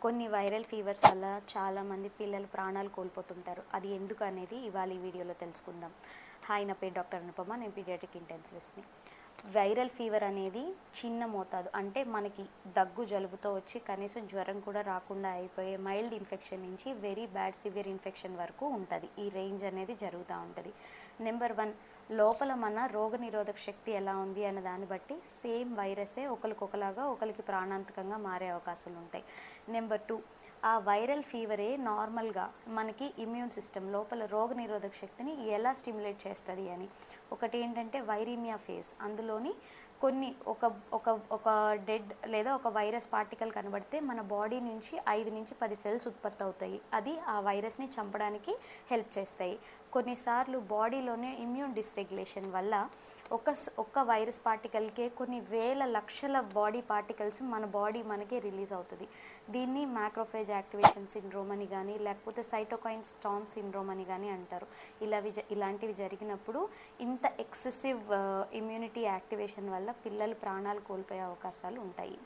కొన్ని viral fevers వల్ల చాలామంది పిల్లలు ప్రాణాలు కోల్పోతుంటారు. అది ఎందుకు అనేది ఇవాళ ఈ వీడియోలో తెలుసుకుందాం. హాయ్, నా పేరు డాక్టర్ అనుపమ, నేను పీడియాట్రిక్ ఇంటెన్సివిస్ట్ని. వైరల్ ఫీవర్ అనేది చిన్న మోతాదు, అంటే మనకి దగ్గు జలుబుతో వచ్చి కనీసం జ్వరం కూడా రాకుండా అయిపోయే మైల్డ్ ఇన్ఫెక్షన్ నుంచి వెరీ బ్యాడ్ సివియర్ ఇన్ఫెక్షన్ వరకు ఉంటుంది. ఈ రేంజ్ అనేది జరుగుతూ ఉంటుంది. నెంబర్ 1, లోపల మన రోగనిరోధక శక్తి ఎలా ఉంది అన్న దాన్ని బట్టి సేమ్ వైరసే ఒకరికొకలాగా ఒకరికి ప్రాణాంతకంగా మారే అవకాశాలు ఉంటాయి. నెంబర్ 2, ఆ వైరల్ ఫీవరే నార్మల్గా మనకి ఇమ్యూన్ సిస్టమ్ లోపల రోగనిరోధక శక్తిని ఎలా స్టిమ్యులేట్ చేస్తుంది అని. ఒకటి ఏంటంటే వైరీమియా ఫేజ్, అందులోని కొన్ని ఒక ఒక ఒక డెడ్ లేదా ఒక వైరస్ పార్టికల్ కనబడితే మన బాడీ నుంచి 5 నుంచి 10 సెల్స్ ఉత్పత్తి అవుతాయి. అది ఆ వైరస్ని చంపడానికి హెల్ప్ చేస్తాయి. కొన్నిసార్లు బాడీలోనే ఇమ్యూన్ డిస్రెగ్యులేషన్ వల్ల ఒక్క వైరస్ పార్టికల్కే కొన్ని వేల లక్షల బాడీ పార్టికల్స్ మన బాడీ మనకి రిలీజ్ అవుతుంది. దీన్ని మ్యాక్రోఫేజ్ యాక్టివేషన్ సిండ్రోమ్ అని కానీ, లేకపోతే సైటోకైన్ స్టార్మ్ సిండ్రోమ్ అని కానీ అంటారు. ఇలాంటివి జరిగినప్పుడు ఇంత ఎక్సెసివ్ ఇమ్యూనిటీ యాక్టివేషన్ వల్ల పిల్లలు ప్రాణాలు కోల్పోయే అవకాశాలు ఉంటాయి.